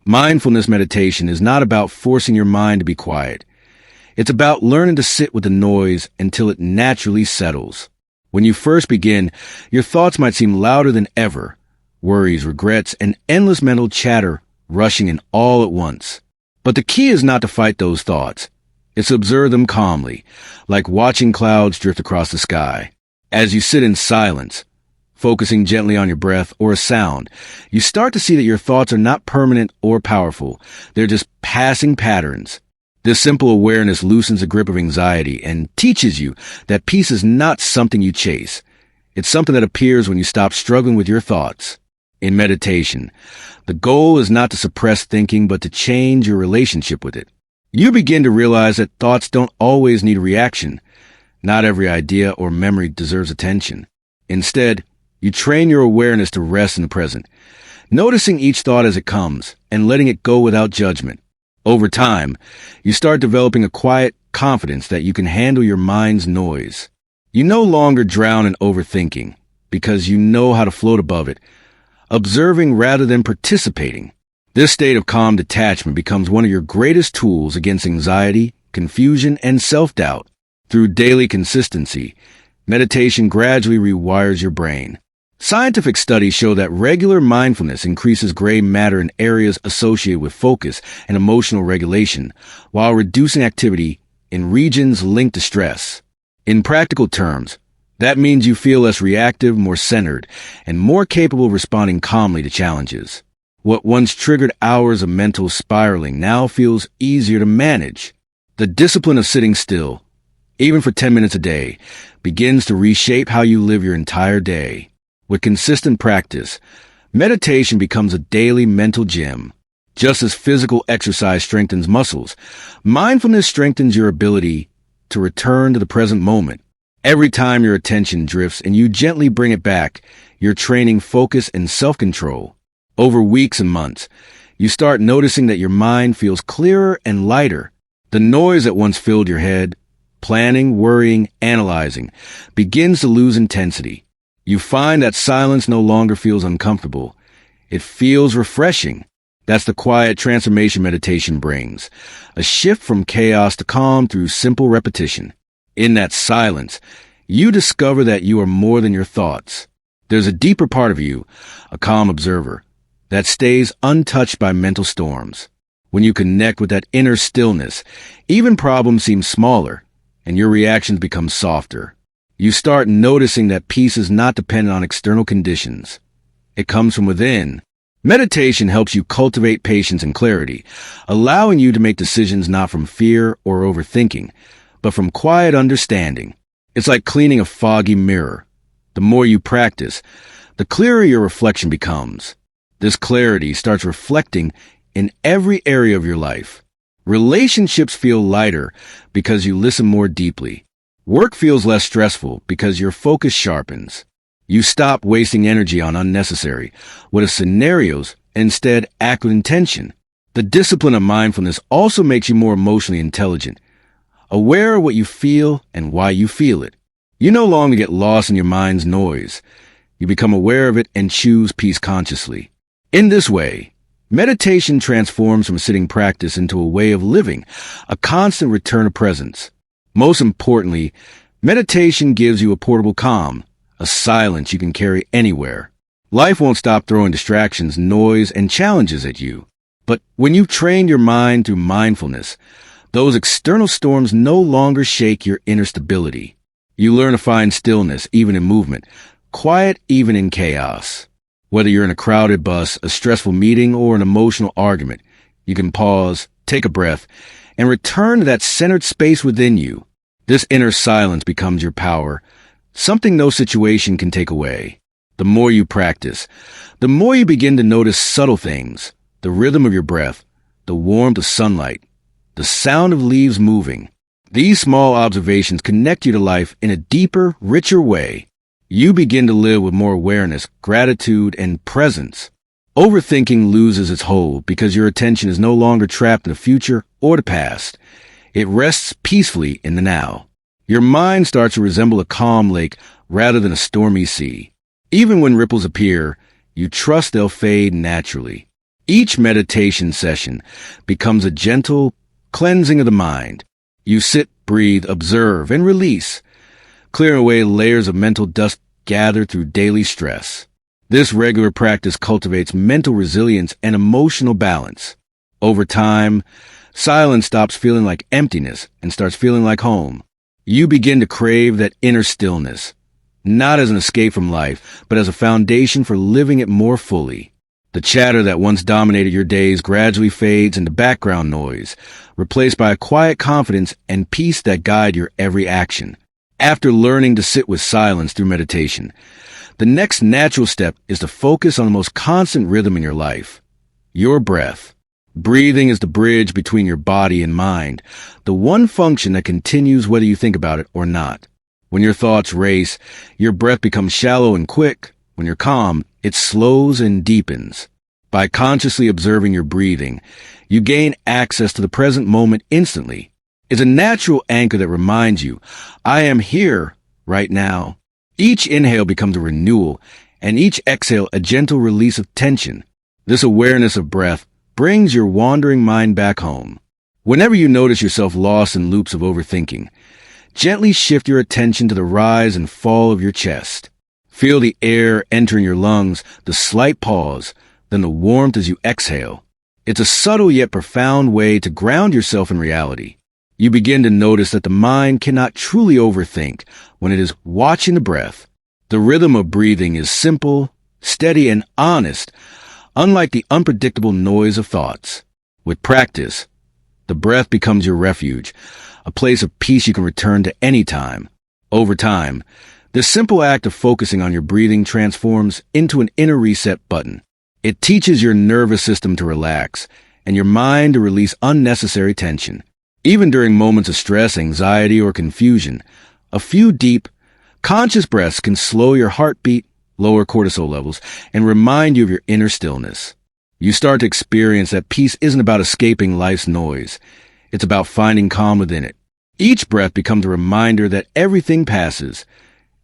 Mindfulness meditation is not about forcing your mind to be quiet. It's about learning to sit with the noise until it naturally settles. When you first begin, your thoughts might seem louder than ever. Worries, regrets, and endless mental chatter rushing in all at once. But the key is not to fight those thoughts. It's to observe them calmly, like watching clouds drift across the sky. As you sit in silence, focusing gently on your breath or a sound, you start to see that your thoughts are not permanent or powerful. They're just passing patterns. This simple awareness loosens the grip of anxiety and teaches you that peace is not something you chase. It's something that appears when you stop struggling with your thoughts. In meditation, the goal is not to suppress thinking, but to change your relationship with it. You begin to realize that thoughts don't always need a reaction. Not every idea or memory deserves attention. Instead, you train your awareness to rest in the present, noticing each thought as it comes and letting it go without judgment. Over time, you start developing a quiet confidence that you can handle your mind's noise. You no longer drown in overthinking because you know how to float above it, observing rather than participating. This state of calm detachment becomes one of your greatest tools against anxiety, confusion, and self-doubt. Through daily consistency, meditation gradually rewires your brain. Scientific studies show that regular mindfulness increases gray matter in areas associated with focus and emotional regulation, while reducing activity in regions linked to stress. In practical terms, that means you feel less reactive, more centered, and more capable of responding calmly to challenges. What once triggered hours of mental spiraling now feels easier to manage. The discipline of sitting still, even for 10 minutes a day, begins to reshape how you live your entire day. With consistent practice, meditation becomes a daily mental gym. Just as physical exercise strengthens muscles, mindfulness strengthens your ability to return to the present moment. Every time your attention drifts and you gently bring it back, you're training focus and self-control. Over weeks and months, you start noticing that your mind feels clearer and lighter. The noise that once filled your head, planning, worrying, analyzing, begins to lose intensity. You find that silence no longer feels uncomfortable. It feels refreshing. That's the quiet transformation meditation brings. A shift from chaos to calm through simple repetition. In that silence, you discover that you are more than your thoughts. There's a deeper part of you, a calm observer, that stays untouched by mental storms. When you connect with that inner stillness, even problems seem smaller, and your reactions become softer. You start noticing that peace is not dependent on external conditions. It comes from within. Meditation helps you cultivate patience and clarity, allowing you to make decisions not from fear or overthinking, but from quiet understanding. It's like cleaning a foggy mirror. The more you practice, the clearer your reflection becomes. This clarity starts reflecting in every area of your life. Relationships feel lighter because you listen more deeply. Work feels less stressful because your focus sharpens. You stop wasting energy on unnecessary, what if scenarios, and instead act with intention. The discipline of mindfulness also makes you more emotionally intelligent, aware of what you feel and why you feel it. You no longer get lost in your mind's noise. You become aware of it and choose peace consciously. In this way, meditation transforms from a sitting practice into a way of living, a constant return of presence. Most importantly, meditation gives you a portable calm, a silence you can carry anywhere. Life won't stop throwing distractions, noise, and challenges at you. But when you've trained your mind through mindfulness, those external storms no longer shake your inner stability. You learn to find stillness even in movement, quiet even in chaos. Whether you're in a crowded bus, a stressful meeting, or an emotional argument, you can pause, take a breath, and return to that centered space within you. This inner silence becomes your power, something no situation can take away. The more you practice, the more you begin to notice subtle things, the rhythm of your breath, the warmth of sunlight, the sound of leaves moving. These small observations connect you to life in a deeper, richer way. You begin to live with more awareness, gratitude, and presence. Overthinking loses its hold because your attention is no longer trapped in the future or the past. It rests peacefully in the now. Your mind starts to resemble a calm lake rather than a stormy sea. Even when ripples appear, you trust they'll fade naturally. Each meditation session becomes a gentle cleansing of the mind. You sit, breathe, observe, and release, clearing away layers of mental dust gathered through daily stress. This regular practice cultivates mental resilience and emotional balance. Over time, silence stops feeling like emptiness and starts feeling like home. You begin to crave that inner stillness, not as an escape from life, but as a foundation for living it more fully. The chatter that once dominated your days gradually fades into background noise, replaced by a quiet confidence and peace that guide your every action. After learning to sit with silence through meditation, the next natural step is to focus on the most constant rhythm in your life, your breath. Breathing is the bridge between your body and mind, the one function that continues whether you think about it or not. When your thoughts race, your breath becomes shallow and quick. When you're calm, it slows and deepens. By consciously observing your breathing, you gain access to the present moment instantly. It's a natural anchor that reminds you, I am here right now. Each inhale becomes a renewal, and each exhale a gentle release of tension. This awareness of breath brings your wandering mind back home. Whenever you notice yourself lost in loops of overthinking, gently shift your attention to the rise and fall of your chest. Feel the air entering your lungs, the slight pause, then the warmth as you exhale. It's a subtle yet profound way to ground yourself in reality. You begin to notice that the mind cannot truly overthink when it is watching the breath. The rhythm of breathing is simple, steady, and honest, unlike the unpredictable noise of thoughts. With practice, the breath becomes your refuge, a place of peace you can return to any time. Over time, this simple act of focusing on your breathing transforms into an inner reset button. It teaches your nervous system to relax and your mind to release unnecessary tension. Even during moments of stress, anxiety, or confusion, a few deep, conscious breaths can slow your heartbeat, lower cortisol levels, and remind you of your inner stillness. You start to experience that peace isn't about escaping life's noise. It's about finding calm within it. Each breath becomes a reminder that everything passes.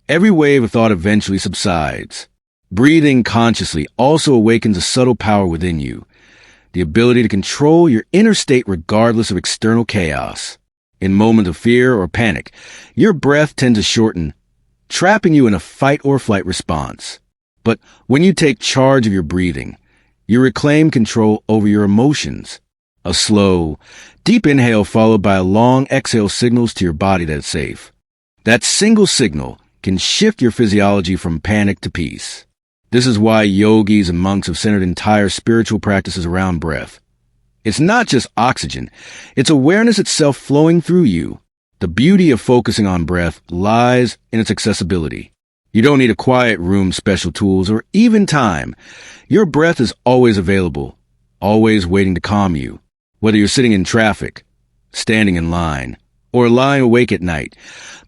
Every wave of thought eventually subsides. Breathing consciously also awakens a subtle power within you, the ability to control your inner state regardless of external chaos. In moments of fear or panic, your breath tends to shorten, trapping you in a fight or flight response. But when you take charge of your breathing, you reclaim control over your emotions. A slow, deep inhale followed by a long exhale signals to your body that it's safe. That single signal can shift your physiology from panic to peace. This is why yogis and monks have centered entire spiritual practices around breath. It's not just oxygen, it's awareness itself flowing through you. The beauty of focusing on breath lies in its accessibility. You don't need a quiet room, special tools, or even time. Your breath is always available, always waiting to calm you. Whether you're sitting in traffic, standing in line, or lying awake at night,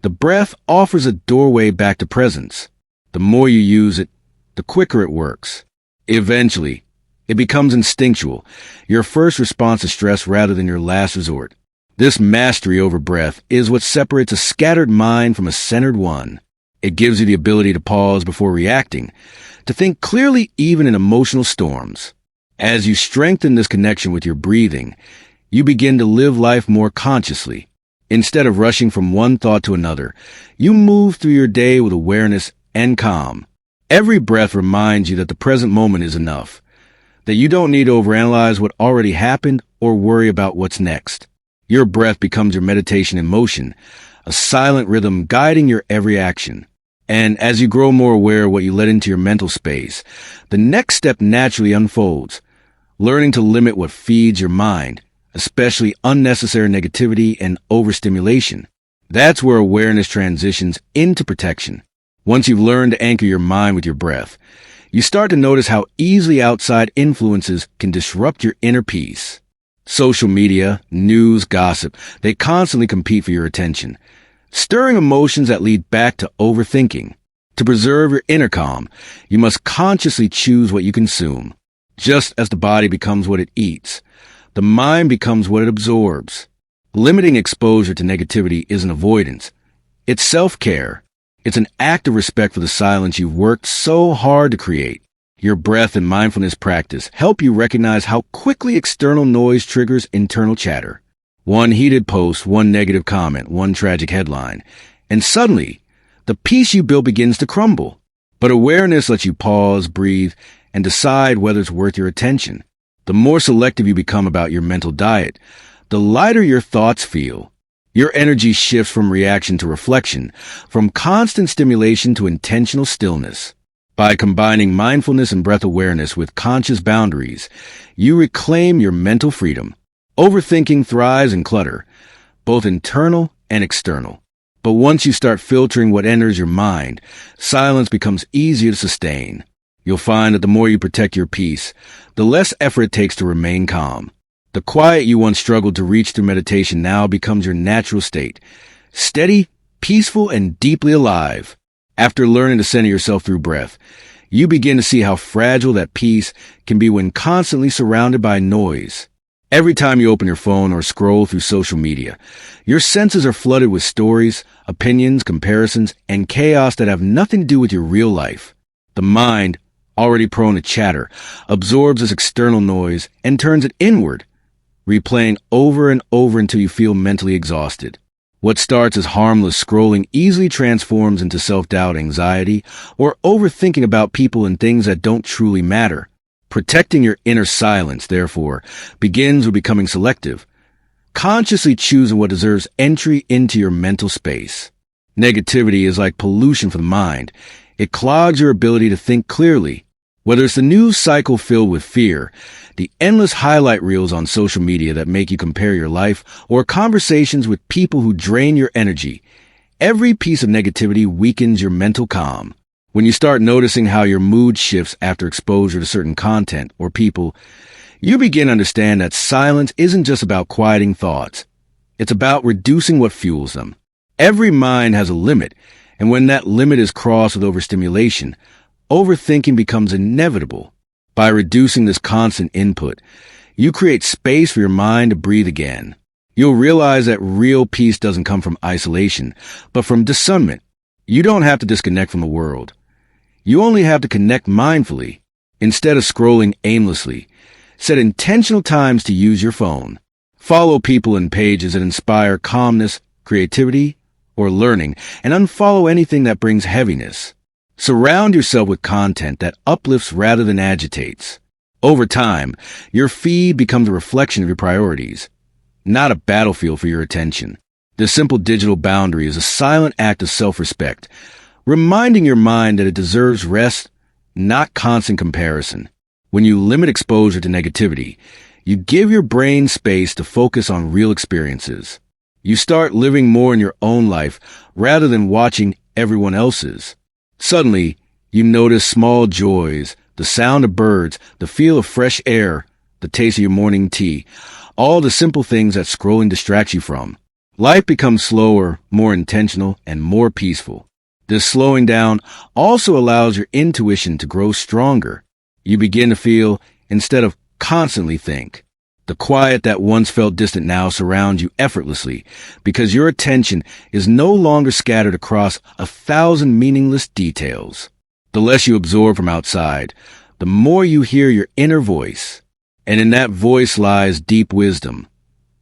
the breath offers a doorway back to presence. The more you use it, the quicker it works. Eventually, it becomes instinctual, your first response to stress rather than your last resort. This mastery over breath is what separates a scattered mind from a centered one. It gives you the ability to pause before reacting, to think clearly even in emotional storms. As you strengthen this connection with your breathing, you begin to live life more consciously. Instead of rushing from one thought to another, you move through your day with awareness and calm. Every breath reminds you that the present moment is enough, that you don't need to overanalyze what already happened or worry about what's next. Your breath becomes your meditation in motion, a silent rhythm guiding your every action. And as you grow more aware of what you let into your mental space, the next step naturally unfolds, learning to limit what feeds your mind, especially unnecessary negativity and overstimulation. That's where awareness transitions into protection. Once you've learned to anchor your mind with your breath, you start to notice how easily outside influences can disrupt your inner peace. Social media, news, gossip, they constantly compete for your attention, stirring emotions that lead back to overthinking. To preserve your inner calm, you must consciously choose what you consume. Just as the body becomes what it eats, the mind becomes what it absorbs. Limiting exposure to negativity isn't avoidance. It's self-care. It's an act of respect for the silence you've worked so hard to create. Your breath and mindfulness practice help you recognize how quickly external noise triggers internal chatter. One heated post, one negative comment, one tragic headline, and suddenly, the peace you built begins to crumble. But awareness lets you pause, breathe, and decide whether it's worth your attention. The more selective you become about your mental diet, the lighter your thoughts feel. Your energy shifts from reaction to reflection, from constant stimulation to intentional stillness. By combining mindfulness and breath awareness with conscious boundaries, you reclaim your mental freedom. Overthinking thrives in clutter, both internal and external. But once you start filtering what enters your mind, silence becomes easier to sustain. You'll find that the more you protect your peace, the less effort it takes to remain calm. The quiet you once struggled to reach through meditation now becomes your natural state. Steady, peaceful, and deeply alive. After learning to center yourself through breath, you begin to see how fragile that peace can be when constantly surrounded by noise. Every time you open your phone or scroll through social media, your senses are flooded with stories, opinions, comparisons, and chaos that have nothing to do with your real life. The mind, already prone to chatter, absorbs this external noise and turns it inward, replaying over and over until you feel mentally exhausted. What starts as harmless scrolling easily transforms into self-doubt, anxiety, or overthinking about people and things that don't truly matter. Protecting your inner silence, therefore, begins with becoming selective, consciously choosing what deserves entry into your mental space. Negativity is like pollution for the mind. It clogs your ability to think clearly. Whether it's the news cycle filled with fear, the endless highlight reels on social media that make you compare your life, or conversations with people who drain your energy, every piece of negativity weakens your mental calm. When you start noticing how your mood shifts after exposure to certain content or people, you begin to understand that silence isn't just about quieting thoughts. It's about reducing what fuels them. Every mind has a limit, and when that limit is crossed with overstimulation, overthinking becomes inevitable. By reducing this constant input, you create space for your mind to breathe again. You'll realize that real peace doesn't come from isolation, but from discernment. You don't have to disconnect from the world. You only have to connect mindfully. Instead of scrolling aimlessly, set intentional times to use your phone. Follow people and pages that inspire calmness, creativity, or learning, and unfollow anything that brings heaviness. Surround yourself with content that uplifts rather than agitates. Over time, your feed becomes a reflection of your priorities, not a battlefield for your attention. This simple digital boundary is a silent act of self-respect, reminding your mind that it deserves rest, not constant comparison. When you limit exposure to negativity, you give your brain space to focus on real experiences. You start living more in your own life rather than watching everyone else's. Suddenly, you notice small joys, the sound of birds, the feel of fresh air, the taste of your morning tea, all the simple things that scrolling distracts you from. Life becomes slower, more intentional, and more peaceful. This slowing down also allows your intuition to grow stronger. You begin to feel instead of constantly think. The quiet that once felt distant now surrounds you effortlessly because your attention is no longer scattered across 1,000 meaningless details. The less you absorb from outside, the more you hear your inner voice. And in that voice lies deep wisdom,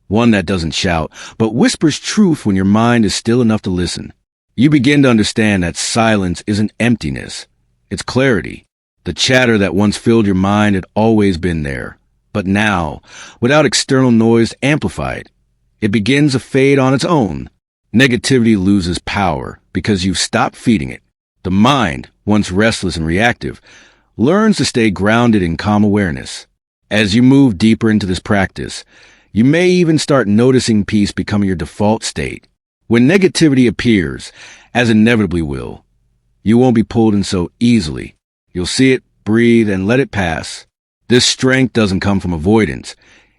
one that doesn't shout, but whispers truth when your mind is still enough to listen. You begin to understand that silence isn't emptiness, it's clarity. The chatter that once filled your mind had always been there. But now, without external noise to amplify it, it begins to fade on its own. Negativity loses power because you've stopped feeding it. The mind, once restless and reactive, learns to stay grounded in calm awareness. As you move deeper into this practice, you may even start noticing peace becoming your default state. When negativity appears, as inevitably will, you won't be pulled in so easily. You'll see it, breathe, and let it pass. This strength doesn't come from avoidance.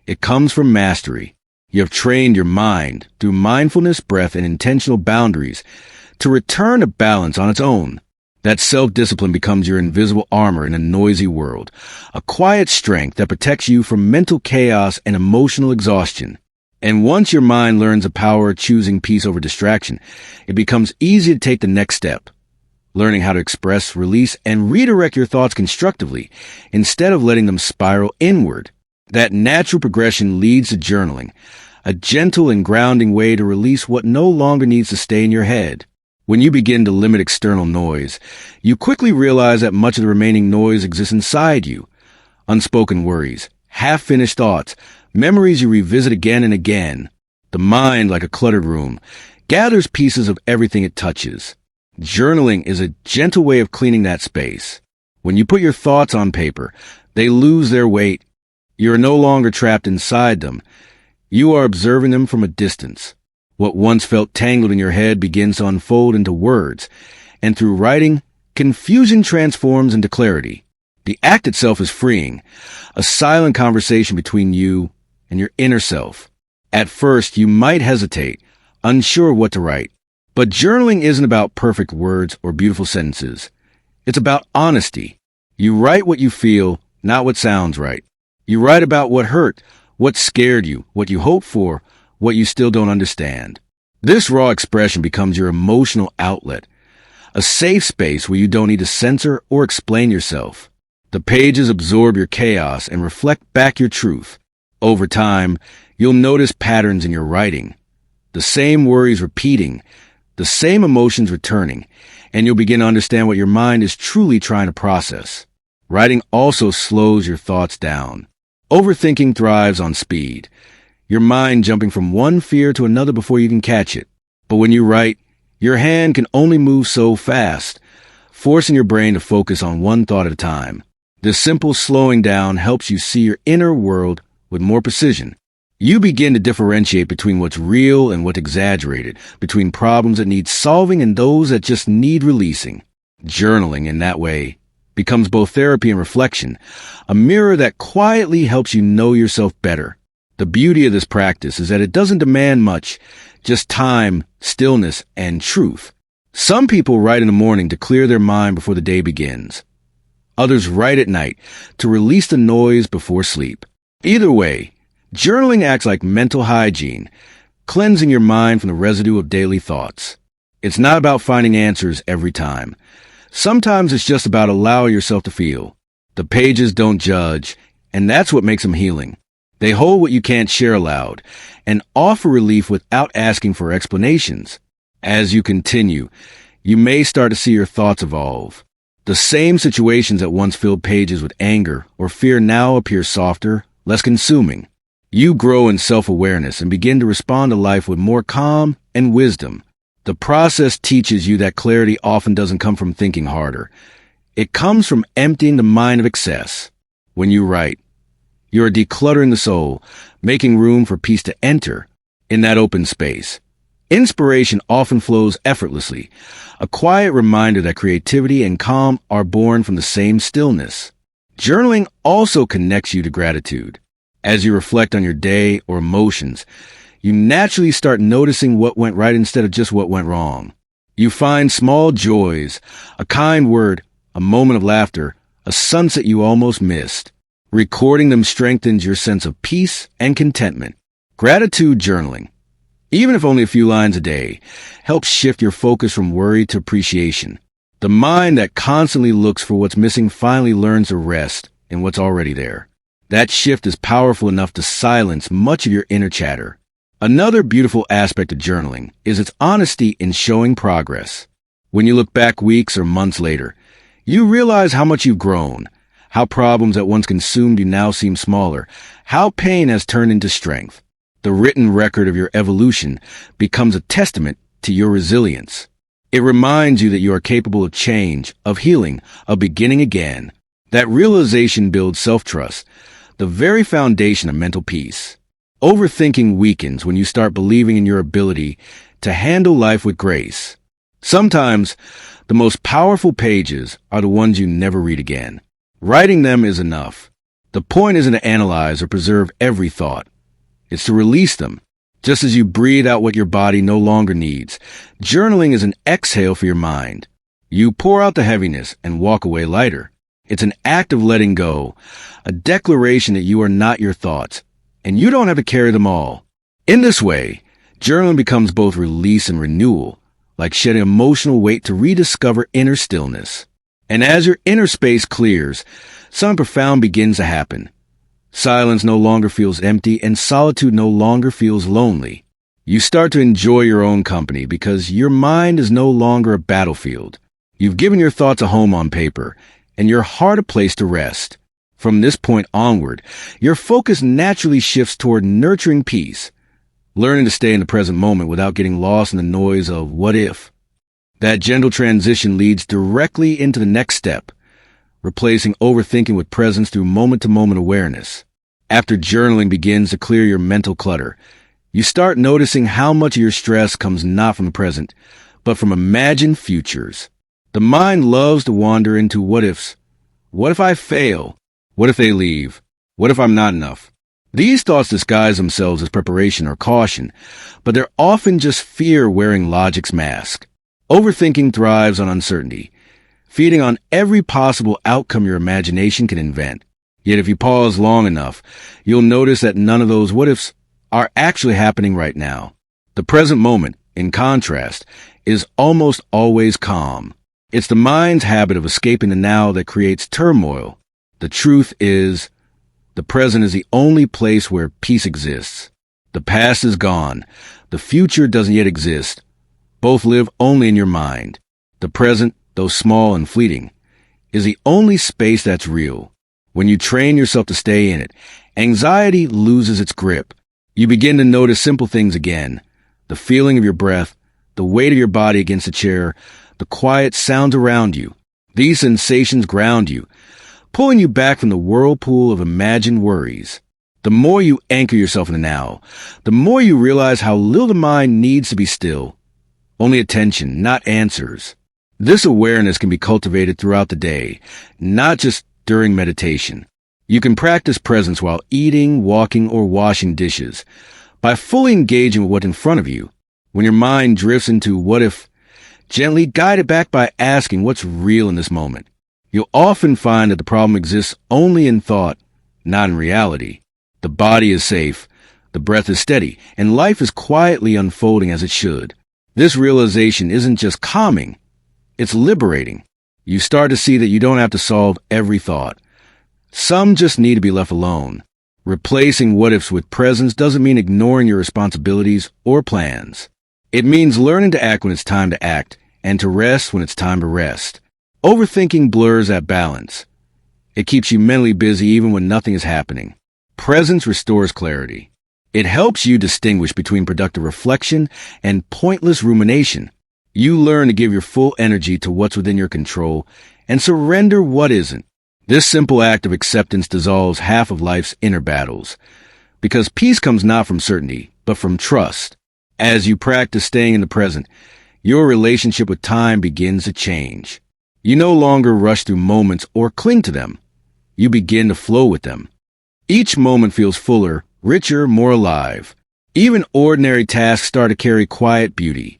It comes from mastery. You have trained your mind through mindfulness, breath, and intentional boundaries to return to balance on its own. That self-discipline becomes your invisible armor in a noisy world, a quiet strength that protects you from mental chaos and emotional exhaustion. And once your mind learns the power of choosing peace over distraction, it becomes easy to take the next step, learning how to express, release, and redirect your thoughts constructively instead of letting them spiral inward. That natural progression leads to journaling, a gentle and grounding way to release what no longer needs to stay in your head. When you begin to limit external noise, you quickly realize that much of the remaining noise exists inside you. Unspoken worries, half-finished thoughts, memories you revisit again and again. The mind, like a cluttered room, gathers pieces of everything it touches. Journaling is a gentle way of cleaning that space. When you put your thoughts on paper, they lose their weight. You are no longer trapped inside them. You are observing them from a distance. What once felt tangled in your head begins to unfold into words, and through writing, confusion transforms into clarity. The act itself is freeing, a silent conversation between you and your inner self. At first, you might hesitate, unsure what to write. But journaling isn't about perfect words or beautiful sentences. It's about honesty. You write what you feel, not what sounds right. You write about what hurt, what scared you, what you hoped for, what you still don't understand. This raw expression becomes your emotional outlet, a safe space where you don't need to censor or explain yourself. The pages absorb your chaos and reflect back your truth. Over time, you'll notice patterns in your writing, the same worries repeating, the same emotions returning, and you'll begin to understand what your mind is truly trying to process. Writing also slows your thoughts down. Overthinking thrives on speed, your mind jumping from one fear to another before you can catch it. But when you write, your hand can only move so fast, forcing your brain to focus on one thought at a time. This simple slowing down helps you see your inner world with more precision. You begin to differentiate between what's real and what's exaggerated, between problems that need solving and those that just need releasing. Journaling, in that way, becomes both therapy and reflection, a mirror that quietly helps you know yourself better. The beauty of this practice is that it doesn't demand much, just time, stillness, and truth. Some people write in the morning to clear their mind before the day begins. Others write at night to release the noise before sleep. Either way, journaling acts like mental hygiene, cleansing your mind from the residue of daily thoughts. It's not about finding answers every time. Sometimes it's just about allowing yourself to feel. The pages don't judge, and that's what makes them healing. They hold what you can't share aloud and offer relief without asking for explanations. As you continue, you may start to see your thoughts evolve. The same situations that once filled pages with anger or fear now appear softer, less consuming. You grow in self-awareness and begin to respond to life with more calm and wisdom. The process teaches you that clarity often doesn't come from thinking harder. It comes from emptying the mind of excess. When you write, you are decluttering the soul, making room for peace to enter. In that open space, inspiration often flows effortlessly, a quiet reminder that creativity and calm are born from the same stillness. Journaling also connects you to gratitude. As you reflect on your day or emotions, you naturally start noticing what went right instead of just what went wrong. You find small joys, a kind word, a moment of laughter, a sunset you almost missed. Recording them strengthens your sense of peace and contentment. Gratitude journaling, even if only a few lines a day, helps shift your focus from worry to appreciation. The mind that constantly looks for what's missing finally learns to rest in what's already there. That shift is powerful enough to silence much of your inner chatter. Another beautiful aspect of journaling is its honesty in showing progress. When you look back weeks or months later, you realize how much you've grown, how problems that once consumed you now seem smaller, how pain has turned into strength. The written record of your evolution becomes a testament to your resilience. It reminds you that you are capable of change, of healing, of beginning again. That realization builds self-trust, the very foundation of mental peace. Overthinking weakens when you start believing in your ability to handle life with grace. Sometimes, the most powerful pages are the ones you never read again. Writing them is enough. The point isn't to analyze or preserve every thought. It's to release them. Just as you breathe out what your body no longer needs, journaling is an exhale for your mind. You pour out the heaviness and walk away lighter. It's an act of letting go, a declaration that you are not your thoughts, and you don't have to carry them all. In this way, journaling becomes both release and renewal, like shedding emotional weight to rediscover inner stillness. And as your inner space clears, something profound begins to happen. Silence no longer feels empty, and solitude no longer feels lonely. You start to enjoy your own company because your mind is no longer a battlefield. You've given your thoughts a home on paper, and your heart a place to rest. From this point onward, your focus naturally shifts toward nurturing peace, learning to stay in the present moment without getting lost in the noise of what if. That gentle transition leads directly into the next step, replacing overthinking with presence through moment-to-moment awareness. After journaling begins to clear your mental clutter, you start noticing how much of your stress comes not from the present, but from imagined futures. The mind loves to wander into what-ifs. What if I fail? What if they leave? What if I'm not enough? These thoughts disguise themselves as preparation or caution, but they're often just fear wearing logic's mask. Overthinking thrives on uncertainty, feeding on every possible outcome your imagination can invent. Yet if you pause long enough, you'll notice that none of those what-ifs are actually happening right now. The present moment, in contrast, is almost always calm. It's the mind's habit of escaping the now that creates turmoil. The truth is, the present is the only place where peace exists. The past is gone. The future doesn't yet exist. Both live only in your mind. The present, though small and fleeting, is the only space that's real. When you train yourself to stay in it, anxiety loses its grip. You begin to notice simple things again. The feeling of your breath, the weight of your body against a chair, the quiet sounds around you. These sensations ground you, pulling you back from the whirlpool of imagined worries. The more you anchor yourself in the now, the more you realize how little the mind needs to be still. Only attention, not answers. This awareness can be cultivated throughout the day, not just during meditation. You can practice presence while eating, walking, or washing dishes by fully engaging with what's in front of you. When your mind drifts into what if, gently guide it back by asking what's real in this moment. You'll often find that the problem exists only in thought, not in reality. The body is safe, the breath is steady, and life is quietly unfolding as it should. This realization isn't just calming, it's liberating. You start to see that you don't have to solve every thought. Some just need to be left alone. Replacing what-ifs with presence doesn't mean ignoring your responsibilities or plans. It means learning to act when it's time to act, and to rest when it's time to rest. Overthinking blurs that balance. It keeps you mentally busy even when nothing is happening. Presence restores clarity. It helps you distinguish between productive reflection and pointless rumination. You learn to give your full energy to what's within your control and surrender what isn't. This simple act of acceptance dissolves half of life's inner battles, because peace comes not from certainty, but from trust. As you practice staying in the present, your relationship with time begins to change. You no longer rush through moments or cling to them. You begin to flow with them. Each moment feels fuller, richer, more alive. Even ordinary tasks start to carry quiet beauty.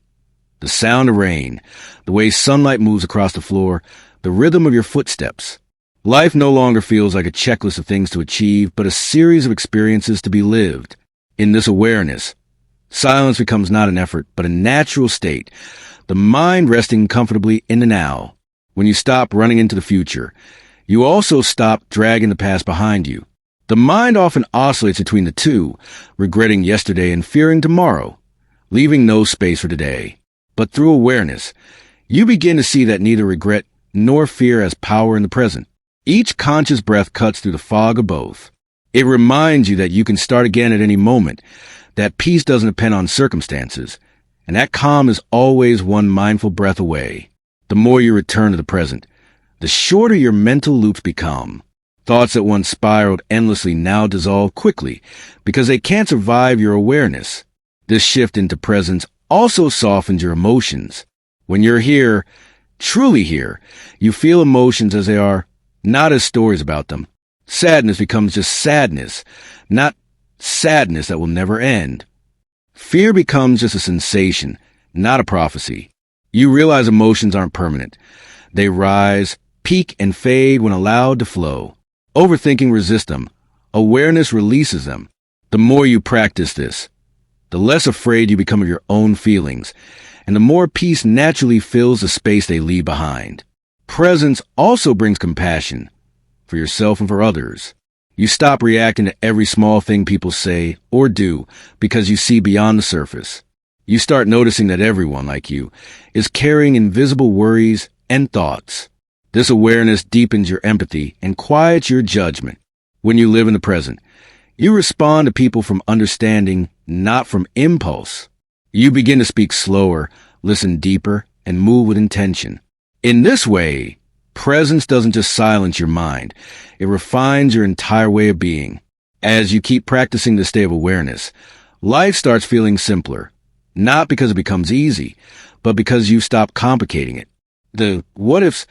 The sound of rain, the way sunlight moves across the floor, the rhythm of your footsteps. Life no longer feels like a checklist of things to achieve, but a series of experiences to be lived. In this awareness, silence becomes not an effort, but a natural state, the mind resting comfortably in the now. When you stop running into the future, you also stop dragging the past behind you. The mind often oscillates between the two, regretting yesterday and fearing tomorrow, leaving no space for today. But through awareness, you begin to see that neither regret nor fear has power in the present. Each conscious breath cuts through the fog of both. It reminds you that you can start again at any moment, that peace doesn't depend on circumstances, and that calm is always one mindful breath away. The more you return to the present, the shorter your mental loops become. Thoughts that once spiraled endlessly now dissolve quickly because they can't survive your awareness. This shift into presence also softens your emotions. When you're here, truly here, you feel emotions as they are, not as stories about them. Sadness becomes just sadness, not sadness that will never end. Fear becomes just a sensation, not a prophecy. You realize emotions aren't permanent. They rise, peak, and fade when allowed to flow. Overthinking resists them. Awareness releases them. The more you practice this, the less afraid you become of your own feelings, and the more peace naturally fills the space they leave behind. Presence also brings compassion for yourself and for others. You stop reacting to every small thing people say or do because you see beyond the surface. You start noticing that everyone, like you, is carrying invisible worries and thoughts. This awareness deepens your empathy and quiets your judgment. When you live in the present, you respond to people from understanding, not from impulse. You begin to speak slower, listen deeper, and move with intention. In this way, presence doesn't just silence your mind, it refines your entire way of being. As you keep practicing this state of awareness, life starts feeling simpler, not because it becomes easy, but because you stop complicating it. The what-ifs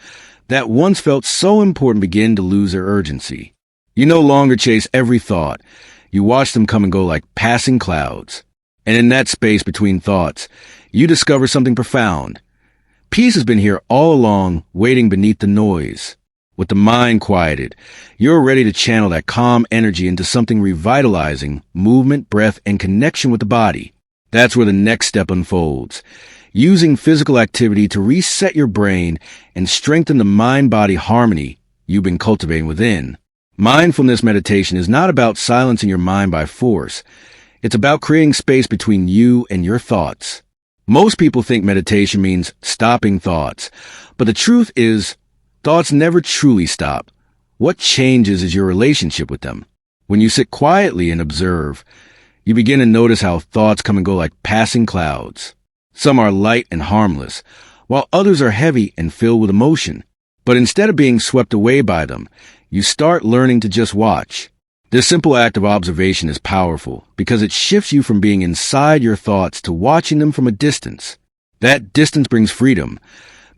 that once felt so important begin to lose their urgency. You no longer chase every thought. You watch them come and go like passing clouds. And in that space between thoughts, you discover something profound. Peace has been here all along, waiting beneath the noise. With the mind quieted, you're ready to channel that calm energy into something revitalizing, movement, breath, and connection with the body. That's where the next step unfolds. Using physical activity to reset your brain and strengthen the mind-body harmony you've been cultivating within. Mindfulness meditation is not about silencing your mind by force. It's about creating space between you and your thoughts. Most people think meditation means stopping thoughts, but the truth is, thoughts never truly stop. What changes is your relationship with them. When you sit quietly and observe, you begin to notice how thoughts come and go like passing clouds. Some are light and harmless, while others are heavy and filled with emotion. But instead of being swept away by them, you start learning to just watch. This simple act of observation is powerful because it shifts you from being inside your thoughts to watching them from a distance. That distance brings freedom,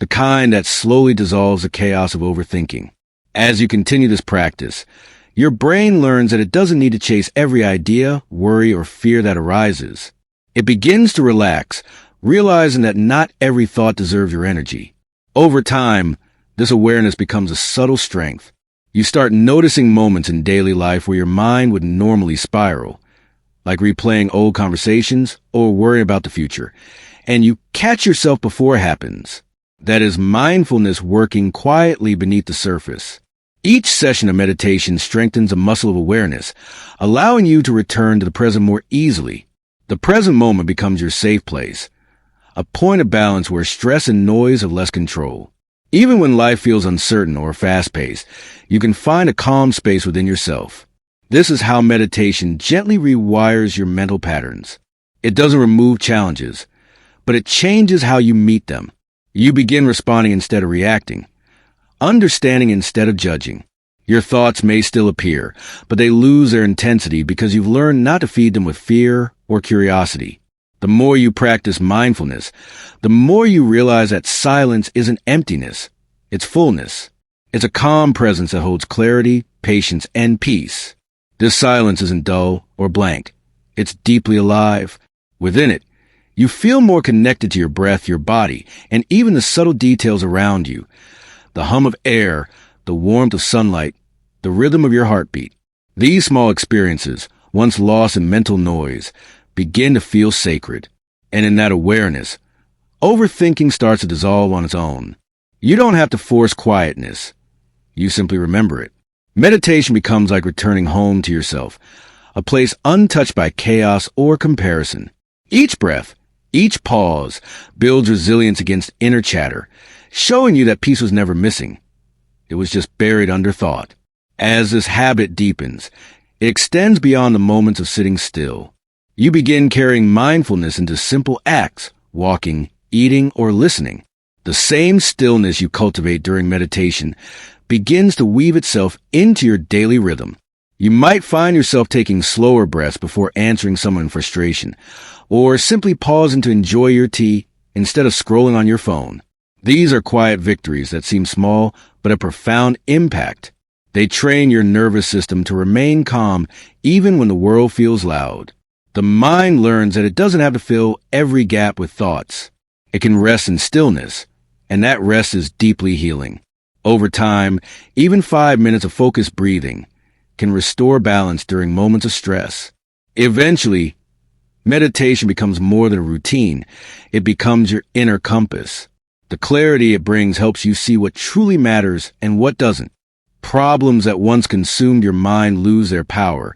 the kind that slowly dissolves the chaos of overthinking. As you continue this practice, your brain learns that it doesn't need to chase every idea, worry, or fear that arises. It begins to relax, realizing that not every thought deserves your energy. Over time, this awareness becomes a subtle strength. You start noticing moments in daily life where your mind would normally spiral, like replaying old conversations or worrying about the future, and you catch yourself before it happens. That is mindfulness working quietly beneath the surface. Each session of meditation strengthens a muscle of awareness, allowing you to return to the present more easily. The present moment becomes your safe place, a point of balance where stress and noise have less control. Even when life feels uncertain or fast-paced, you can find a calm space within yourself. This is how meditation gently rewires your mental patterns. It doesn't remove challenges, but it changes how you meet them. You begin responding instead of reacting, understanding instead of judging. Your thoughts may still appear, but they lose their intensity because you've learned not to feed them with fear or curiosity. The more you practice mindfulness, the more you realize that silence isn't emptiness, it's fullness. It's a calm presence that holds clarity, patience, and peace. This silence isn't dull or blank. It's deeply alive. Within it, you feel more connected to your breath, your body, and even the subtle details around you. The hum of air, the warmth of sunlight, the rhythm of your heartbeat. These small experiences, once lost in mental noise, begin to feel sacred. And in that awareness, overthinking starts to dissolve on its own. You don't have to force quietness. You simply remember it. Meditation becomes like returning home to yourself, a place untouched by chaos or comparison. Each breath, each pause builds resilience against inner chatter, showing you that peace was never missing. It was just buried under thought. As this habit deepens, it extends beyond the moments of sitting still. You begin carrying mindfulness into simple acts, walking, eating, or listening. The same stillness you cultivate during meditation begins to weave itself into your daily rhythm. You might find yourself taking slower breaths before answering someone in frustration, or simply pausing to enjoy your tea instead of scrolling on your phone. These are quiet victories that seem small but have profound impact. They train your nervous system to remain calm even when the world feels loud. The mind learns that it doesn't have to fill every gap with thoughts. It can rest in stillness, and that rest is deeply healing. Over time, even 5 minutes of focused breathing can restore balance during moments of stress. Eventually, Meditation becomes more than a routine. It becomes your inner compass. The clarity it brings helps you see what truly matters and what doesn't. Problems that once consumed your mind lose their power,